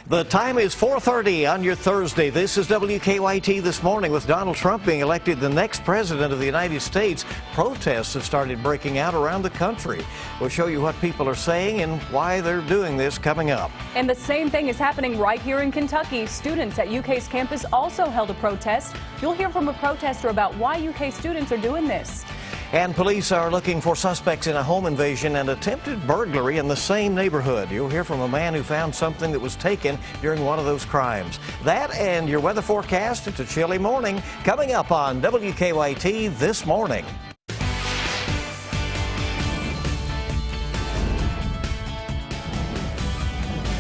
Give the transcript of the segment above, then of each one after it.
The time is 4:30 on your Thursday. This is WKYT This Morning. With Donald Trump being elected the next president of the United States, protests have started breaking out around the country. We'll show you what people are saying and why they're doing this coming up. And the same thing is happening right here in Kentucky. Students at UK's campus also held a protest. You'll hear from a protester about why UK students are doing this. And police are looking for suspects in a home invasion and attempted burglary in the same neighborhood. You'll hear from a man who found something that was taken during one of those crimes. That and your weather forecast. It's a chilly morning coming up on WKYT This Morning.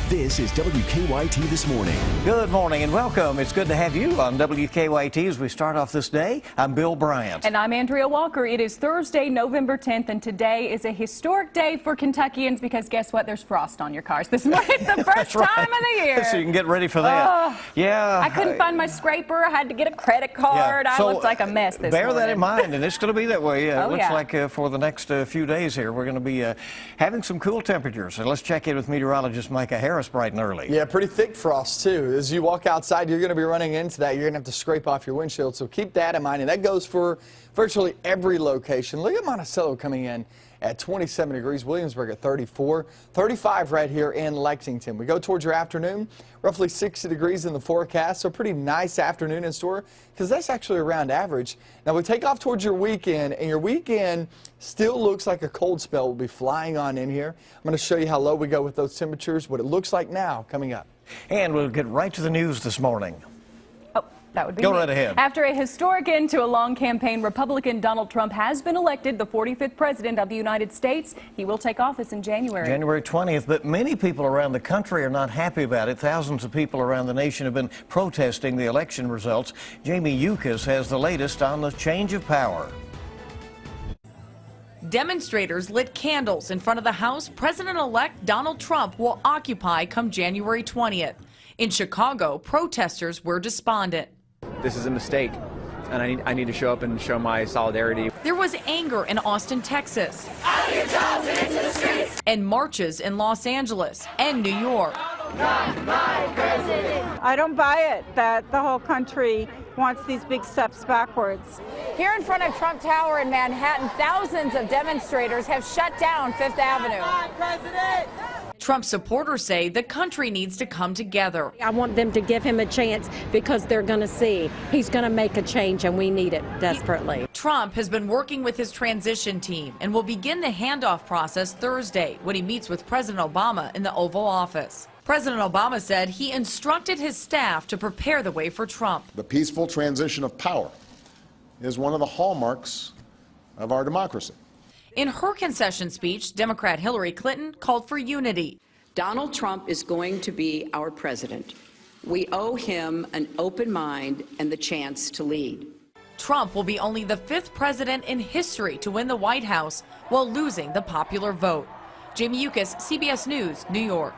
This is WKYT This Morning. Good morning and welcome. It's good to have you on WKYT as we start off this day. I'm Bill Bryant. And I'm Andrea Walker. It is Thursday, November 10th, and today is a historic day for Kentuckians because guess what? There's frost on your cars this morning. It's the first time of the year. So you can get ready for that. Yeah. I couldn't find my scraper. I had to get a credit card. Yeah. I looked like a mess this morning. Bear that in mind, and it's going to be that way. Oh, it looks like for the next few days here, we're going to be having some cool temperatures. So let's check in with meteorologist Micah Harris bright and early. Yeah, pretty thick frost too. As you walk outside, you're going to be running into that. You're going to have to scrape off your windshield, so keep that in mind. And that goes for virtually every location. Look at Monticello coming in at 27 degrees, Williamsburg at 34, 35 right here in Lexington. We go towards your afternoon, roughly 60 degrees in the forecast, so pretty nice afternoon in store because that's actually around average. Now we take off towards your weekend, and your weekend still looks like a cold spell will be flying on in here. I'm going to show you how low we go with those temperatures, what it looks like now coming up. And we'll get right to the news this morning. That would be Go me. right ahead. After a historic end to a long campaign, Republican Donald Trump has been elected the 45th president of the United States. He will take office in January. January 20th, but many people around the country are not happy about it. Thousands of people around the nation have been protesting the election results. Jamie Yukas has the latest on the change of power. Demonstrators lit candles in front of the house President-elect Donald Trump will occupy come January 20th. In Chicago, protesters were despondent. This is a mistake, and I need to show up and show my solidarity. There was anger in Austin, Texas, and marches in Los Angeles and New York. I don't buy it that the whole country wants these big steps backwards. Here in front of Trump Tower in Manhattan, thousands of demonstrators have shut down Fifth Avenue. Trump supporters say the country needs to come together. I want them to give him a chance because they're going to see he's going to make a change, and we need it desperately. Trump has been working with his transition team and will begin the handoff process Thursday when he meets with President Obama in the Oval Office. President Obama said he instructed his staff to prepare the way for Trump. The peaceful transition of power is one of the hallmarks of our democracy. In her concession speech, Democrat Hillary Clinton called for unity. Donald Trump is going to be our president. We owe him an open mind and the chance to lead. Trump will be only the 5th president in history to win the White House while losing the popular vote. Jamie Yukas, CBS News, New York.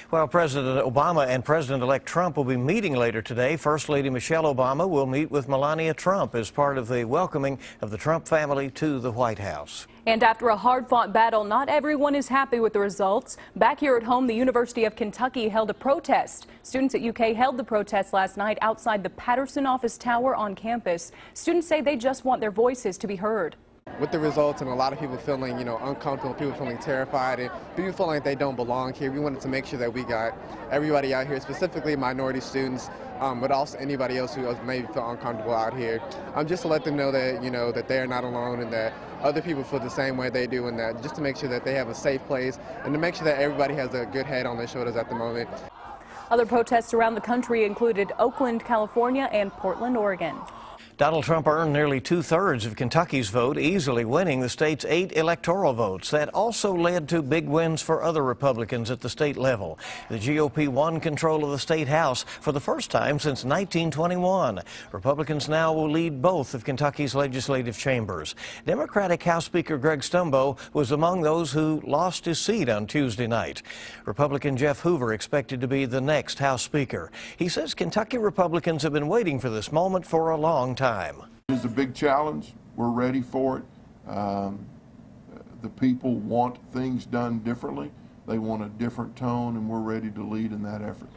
Well, President Obama and President-elect Trump will be meeting later today. First Lady Michelle Obama will meet with Melania Trump as part of the welcoming of the Trump family to the White House. And after a hard-fought battle, not everyone is happy with the results. Back here at home, the University of Kentucky held a protest. Students at UK held the protest last night outside the Patterson Office Tower on campus. Students say they just want their voices to be heard. With the results and a lot of people feeling, uncomfortable, people feeling terrified, and people feeling like they don't belong here, we wanted to make sure that we got everybody out here, specifically minority students, but also anybody else who maybe feel uncomfortable out here, just to let them know that, that they're not alone and that other people feel the same way they do, and that just to make sure that they have a safe place and to make sure that everybody has a good head on their shoulders at the moment. Other protests around the country included Oakland, California, and Portland, Oregon. Donald Trump earned nearly 2/3 of Kentucky's vote, easily winning the state's 8 electoral votes. That also led to big wins for other Republicans at the state level. The GOP won control of the state House for the first time since 1921. Republicans now will lead both of Kentucky's legislative chambers. Democratic House Speaker Greg Stumbo was among those who lost his seat on Tuesday night. Republican Jeff Hoover expected to be the next House Speaker. He says Kentucky Republicans have been waiting for this moment for a long time. It's a big challenge. We're ready for it. The people want things done differently. They want a different tone, and we're ready to lead in that effort.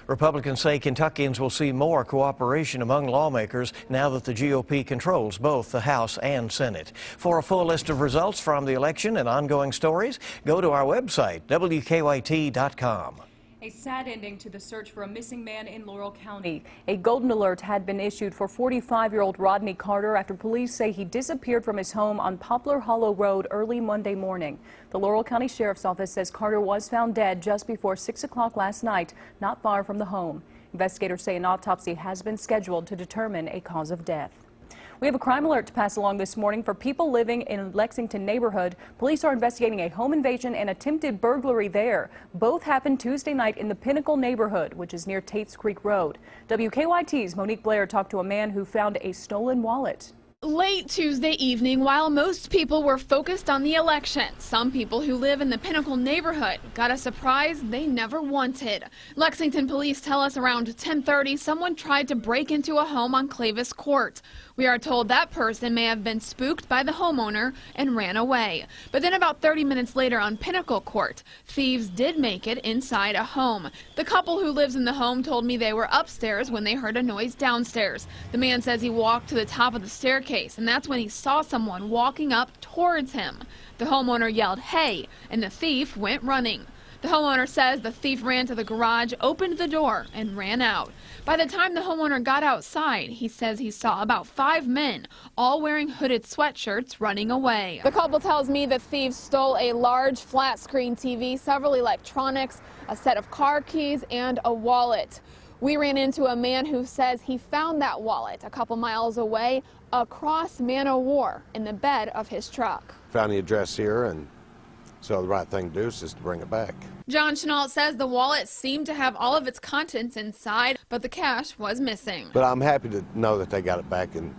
Republicans say Kentuckians will see more cooperation among lawmakers now that the GOP controls both the House and Senate. For a full list of results from the election and ongoing stories, go to our website, WKYT.com. A sad ending to the search for a missing man in Laurel County. A golden alert had been issued for 45-year-old Rodney Carter after police say he disappeared from his home on Poplar Hollow Road early Monday morning. The Laurel County Sheriff's Office says Carter was found dead just before 6 o'clock last night, not far from the home. Investigators say an autopsy has been scheduled to determine a cause of death. We have a crime alert to pass along this morning for people living in Lexington neighborhood. Police are investigating a home invasion and attempted burglary there. Both happened Tuesday night in the Pinnacle neighborhood, which is near Tates Creek Road. WKYT's Monique Blair talked to a man who found a stolen wallet. Late Tuesday evening, while most people were focused on the election, some people who live in the Pinnacle neighborhood got a surprise they never wanted. Lexington police tell us around 10:30, someone tried to break into a home on Clavis Court. We are told that person may have been spooked by the homeowner and ran away. But then about 30 minutes later on Pinnacle Court, thieves did make it inside a home. The couple who lives in the home told me they were upstairs when they heard a noise downstairs. The man says he walked to the top of the staircase, and that's when he saw someone walking up towards him. The homeowner yelled, "Hey," and the thief went running. The homeowner says the thief ran to the garage, opened the door, and ran out. By the time the homeowner got outside, he says he saw about 5 men, all wearing hooded sweatshirts, running away. The couple tells me the thieves stole a large flat-screen TV, several electronics, a set of car keys, and a wallet. We ran into a man who says he found that wallet a couple miles away across Man O' War in the bed of his truck. Found the address here, and so the right thing to do is just to bring it back. John Chenault says the wallet seemed to have all of its contents inside, but the cash was missing. But I'm happy to know that they got it back and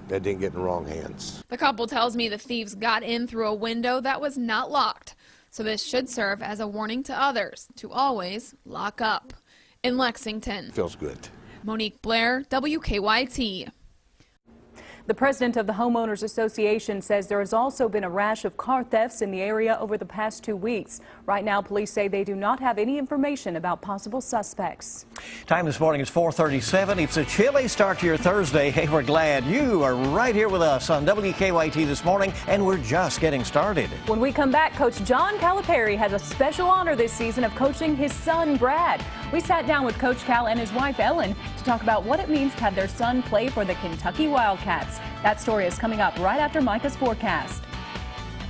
they didn't get in the wrong hands. The couple tells me the thieves got in through a window that was not locked, so this should serve as a warning to others to always lock up. In Lexington, feels good. Monique Blair, WKYT. The president of the Homeowners Association says there has also been a rash of car thefts in the area over the past 2 weeks. Right now, police say they do not have any information about possible suspects. Time this morning is 4:37. It's a chilly start to your Thursday. Hey, we're glad you are right here with us on WKYT this morning, and we're just getting started. When we come back, Coach John Calipari has a special honor this season of coaching his son, Brad. We sat down with Coach Cal and his wife, Ellen, to talk about what it means to have their son play for the Kentucky Wildcats. That story is coming up right after Micah's forecast.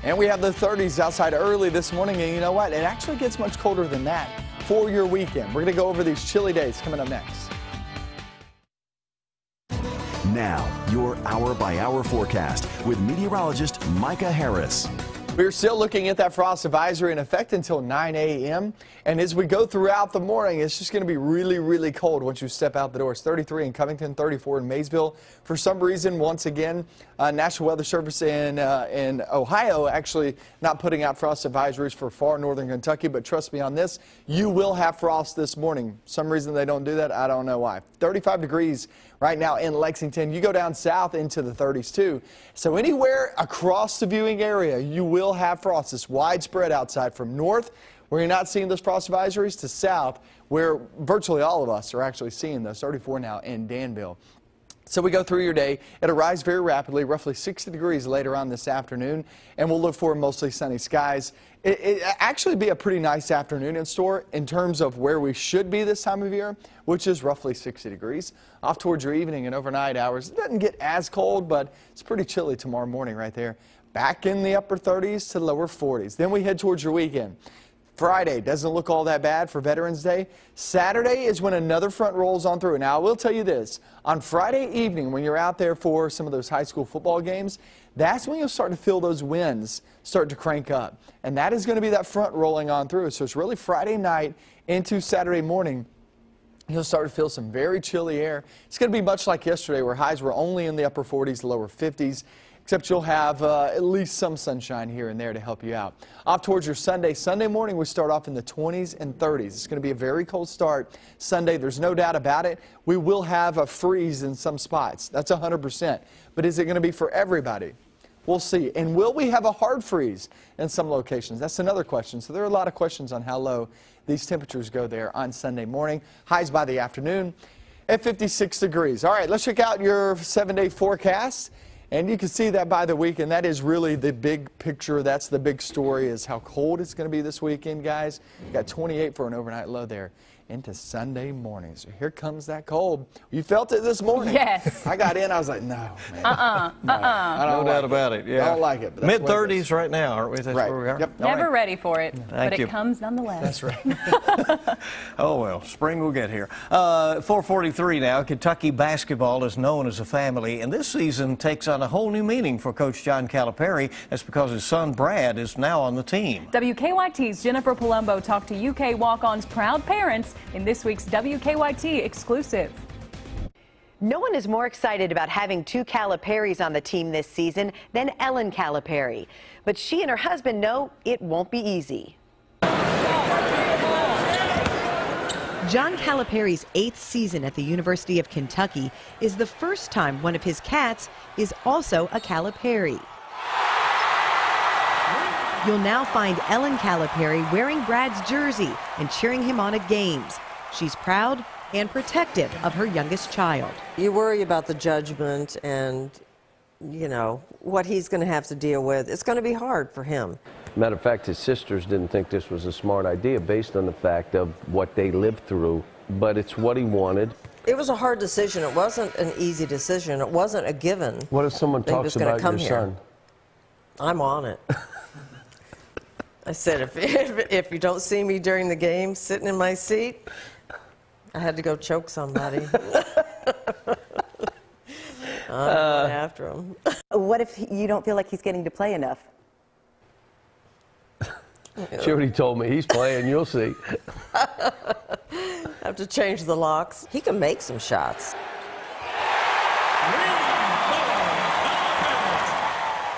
And we have the 30s outside early this morning, and you know what? It actually gets much colder than that for your weekend. We're going to go over these chilly days coming up next. Now, your hour-by-hour forecast with meteorologist Micah Harris. We're still looking at that frost advisory in effect until 9 a.m. And as we go throughout the morning, it's just going to be really, really cold once you step out the doors. 33 in Covington, 34 in Maysville. For some reason, once again, National Weather Service in Ohio actually not putting out frost advisories for far northern Kentucky. But trust me on this, you will have frost this morning. Some reason they don't do that, I don't know why. 35 degrees right now in Lexington. You go down south into the 30s too. So anywhere across the viewing area, you will have frost. It's widespread outside from north, where you're not seeing those frost advisories, to south, where virtually all of us are actually seeing those. 34 now in Danville. So we go through your day. It'll rise very rapidly, roughly 60 degrees later on this afternoon, and we'll look for mostly sunny skies. It actually be a pretty nice afternoon in store in terms of where we should be this time of year, which is roughly 60 degrees. Off towards your evening and overnight hours, it doesn't get as cold, but it's pretty chilly tomorrow morning right there. Back in the upper 30s to lower 40s. Then we head towards your weekend. Friday doesn't look all that bad for Veterans Day. Saturday is when another front rolls on through. Now, I will tell you this. On Friday evening, when you're out there for some of those high school football games, that's when you'll start to feel those winds start to crank up. And that is going to be that front rolling on through. So it's really Friday night into Saturday morning. You'll start to feel some very chilly air. It's going to be much like yesterday, where highs were only in the upper 40s, lower 50s. Except you'll have at least some sunshine here and there to help you out. Off towards your Sunday. Sunday morning, we start off in the 20s and 30s. It's going to be a very cold start Sunday. There's no doubt about it. We will have a freeze in some spots. That's 100%. But is it going to be for everybody? We'll see. And will we have a hard freeze in some locations? That's another question. So there are a lot of questions on how low these temperatures go there on Sunday morning. Highs by the afternoon at 56 degrees. All right, let's check out your 7-day forecast. And you can see that by the weekend. That is really the big picture. That's the big story, is how cold it's going to be this weekend, guys. You got 28 for an overnight low there into Sunday morning. So here comes that cold. You felt it this morning. Yes. I got in, I was like, no, man. No doubt about it. Yeah. I don't like it. Mid-30s right now, aren't we? That's right. where we are. Yep. Never ready for it, Thank but you. it comes nonetheless. That's right. Oh, well, spring will get here. 4:43 now. Kentucky basketball is known as a family, and this season takes on a whole new meaning for Coach John Calipari. That's because his son Brad is now on the team. WKYT's Jennifer Palumbo talked to UK walk-ons' proud parents in this week's WKYT exclusive. No one is more excited about having two Caliparis on the team this season than Ellen Calipari. But she and her husband know it won't be easy. John Calipari's 8th season at the University of Kentucky is the first time one of his cats is also a Calipari. You'll now find Ellen Calipari wearing Brad's jersey and cheering him on at games. She's proud and protective of her youngest child. You worry about the judgment and, you know, what he's going to have to deal with. It's going to be hard for him. Matter of fact, his sisters didn't think this was a smart idea based on the fact of what they lived through, but it's what he wanted. It was a hard decision. It wasn't an easy decision. It wasn't a given. What if someone talks about your son? I'm on it. I said, if you don't see me during the game sitting in my seat, I had to go choke somebody. I'm after him. What if you don't feel like he's getting to play enough? She already told me he's playing, you'll see. I have to change the locks. He can make some shots.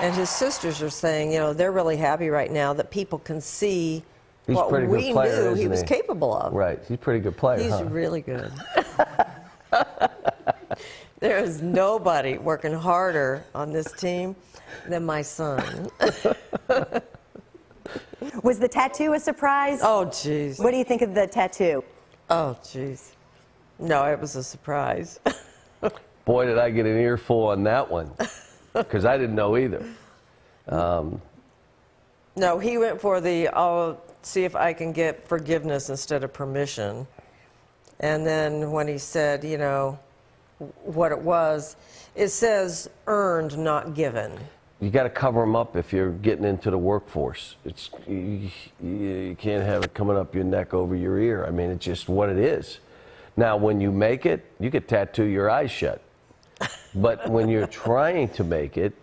And his sisters are saying, you know, they're really happy right now that people can see what we knew he was capable of. Right, he's a pretty good player, He's really good. There is nobody working harder on this team than my son. Was the tattoo a surprise? Oh, jeez. What do you think of the tattoo? Oh, jeez. No, it was a surprise. Boy, did I get an earful on that one, because I didn't know either. No, he went for the, I'll see if I can get forgiveness instead of permission. And then when he said, you know, what it was, it says earned, not given. You got to cover them up if you're getting into the workforce. You can't have it coming up your neck over your ear. I mean, it's just what it is. Now, when you make it, you could tattoo your eyes shut. But when you're trying to make it,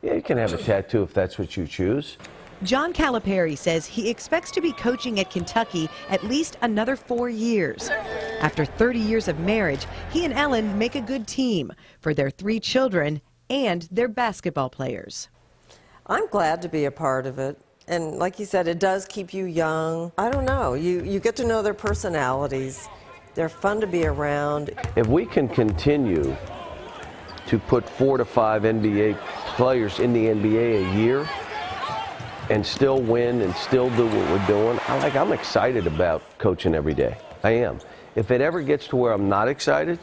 yeah, you can have a tattoo if that's what you choose. John Calipari says he expects to be coaching at Kentucky at least another 4 years. After 30 years of marriage, he and Ellen make a good team for their 3 children and their basketball players. I'm glad to be a part of it. And like you said, it does keep you young. I don't know. You get to know their personalities. They're fun to be around. If we can continue to put 4 to 5 NBA players in the NBA a year and still win and still do what we're doing, I'm excited about coaching every day. I am. If it ever gets to where I'm not excited,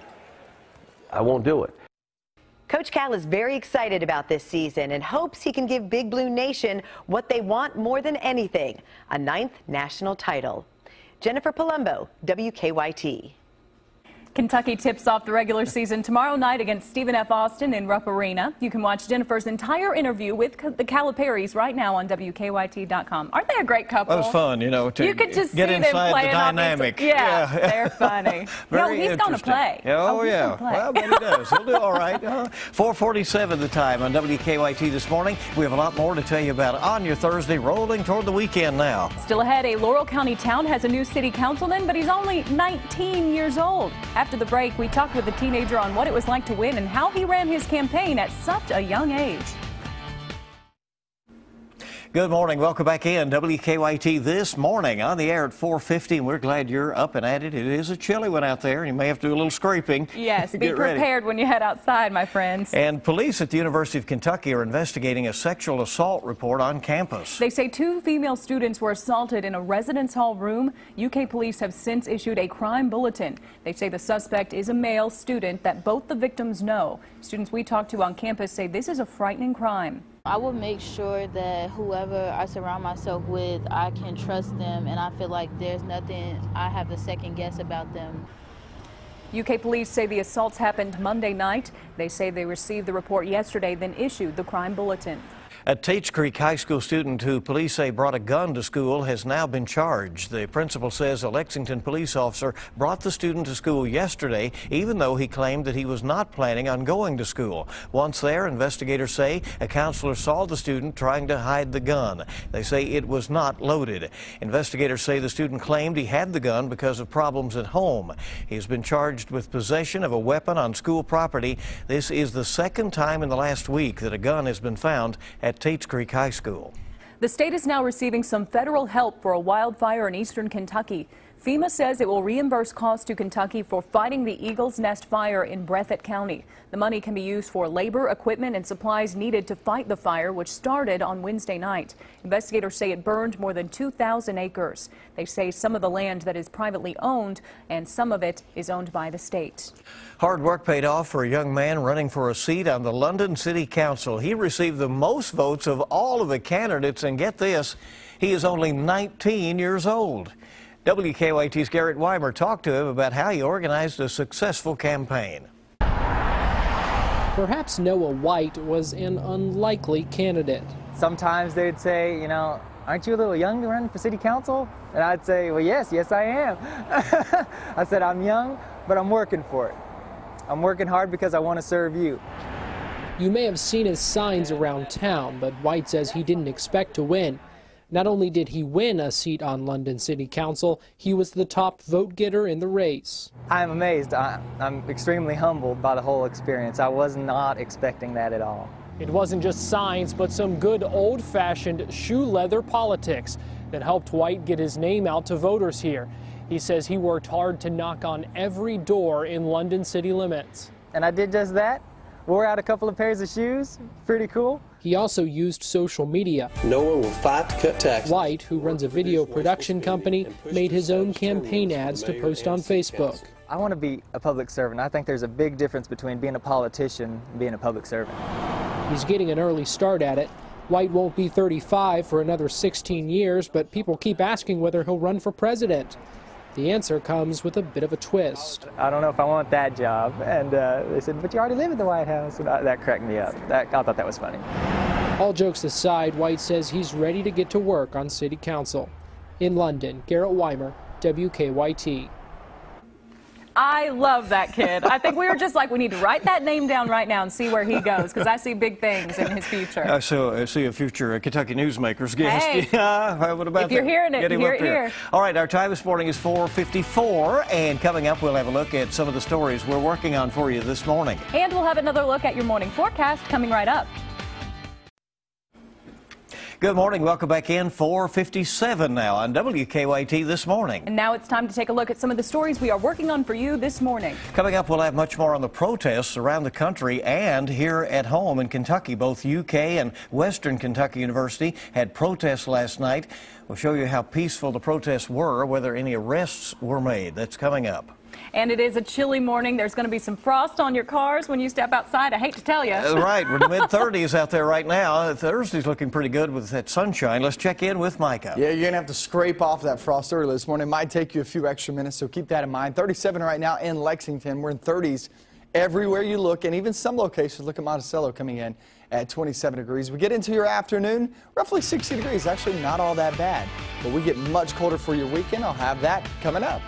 I won't do it. Coach Cal is very excited about this season and hopes he can give Big Blue Nation what they want more than anything, a 9th national title. Jennifer Palumbo, WKYT. Kentucky tips off the regular season tomorrow night against Stephen F. Austin in Rupp Arena. You can watch Jennifer's entire interview with the Caliparis right now on WKYT.com. Aren't they a great couple? That was fun, you know, to you could just get see inside them playing the dynamic. Yeah, they're funny. No, he's going to play. Oh, yeah. Well, but he does. He'll do all right. 4:47 the time on WKYT this morning. We have a lot more to tell you about on your Thursday, rolling toward the weekend now. Still ahead, a Laurel County town has a new city councilman, but he's only 19 years old. After the break, we talked with the teenager on what it was like to win and how he ran his campaign at such a young age. Good morning. Welcome back in. WKYT this morning on the air at 4:50, and we're glad you're up and at it. It is a chilly one out there, and you may have to do a little scraping. Yes, be prepared when you head outside, my friends. And police at the University of Kentucky are investigating a sexual assault report on campus. They say 2 female students were assaulted in a residence hall room. UK police have since issued a crime bulletin. They say the suspect is a male student that both the victims know. Students we talked to on campus say this is a frightening crime. I will make sure that whoever I surround myself with, I can trust them, and I feel like there's nothing I have to second guess about them. UK police say the assaults happened Monday night. They say they received the report yesterday, then issued the crime bulletin. A Tates Creek High School student who police say brought a gun to school has now been charged. The principal says a Lexington police officer brought the student to school yesterday, even though he claimed that he was not planning on going to school. Once there, investigators say a counselor saw the student trying to hide the gun. They say it was not loaded. Investigators say the student claimed he had the gun because of problems at home. He has been charged with possession of a weapon on school property. This is the second time in the last week that a gun has been found at Tates Creek High School. The state is now receiving some federal help for a wildfire in eastern Kentucky. FEMA says it will reimburse costs to Kentucky for fighting the Eagle's Nest fire in Breathitt County. The money can be used for labor, equipment, and supplies needed to fight the fire, which started on Wednesday night. Investigators say it burned more than 2,000 acres. They say some of the land that is privately owned and some of it is owned by the state. Hard work paid off for a young man running for a seat on the London City Council. He received the most votes of all of the candidates, and get this, he is only 19 years old. WKYT's Garrett Weimer talked to him about how he organized a successful campaign. Perhaps Noah White was an unlikely candidate. Sometimes they'd say, you know, aren't you a little young to run for city council? And I'd say, well, yes, I am. I said, I'm young, but I'm working for it. I'm working hard because I want to serve you. You may have seen his signs around town, but White says he didn't expect to win. Not only did he win a seat on London City Council, he was the top vote getter in the race. I'm amazed. I'm extremely humbled by the whole experience. I was not expecting that at all. It wasn't just signs, but some good old-fashioned shoe leather politics that helped White get his name out to voters here. He says he worked hard to knock on every door in London city limits. And I did just that. Wore out a couple of pairs of shoes. Pretty cool. He also used social media. Noah will fight to cut taxes. White, who runs a video production company, made his own campaign ads to post on Facebook. I want to be a public servant. I think there's a big difference between being a politician and being a public servant. He's getting an early start at it. White won't be 35 for another 16 years, but people keep asking whether he'll run for president. The answer comes with a bit of a twist. I don't know if I want that job. And they said, but you already live at the White House. And that cracked me up. I thought that was funny. All jokes aside, White says he's ready to get to work on city council. In London, Garrett Weimer, WKYT. I love that kid. I think we were just like, we need to write that name down right now and see where he goes, because I see big things in his future. I see a future Kentucky Newsmakers guest. Hey, yeah, what about if you're hearing it, hear it here. All right, our time this morning is 4:54, and coming up, we'll have a look at some of the stories we're working on for you this morning. And we'll have another look at your morning forecast coming right up. Good morning. Welcome back in. 4:57 now on WKYT this morning. And now it's time to take a look at some of the stories we are working on for you this morning. Coming up, we'll have much more on the protests around the country and here at home in Kentucky. Both UK and Western Kentucky University had protests last night. We'll show you how peaceful the protests were, whether any arrests were made. That's coming up. And it is a chilly morning. There's going to be some frost on your cars when you step outside. I hate to tell you. Right. We're in the mid-30s out there right now. Thursday's looking pretty good with that sunshine. Let's check in with Micah. Yeah, you're going to have to scrape off that frost early this morning. It might take you a few extra minutes, so keep that in mind. 37 right now in Lexington. We're in 30s everywhere you look, and even some locations. Look at Monticello coming in at 27 degrees. We get into your afternoon, roughly 60 degrees. Actually not all that bad. But we get much colder for your weekend. I'll have that coming up.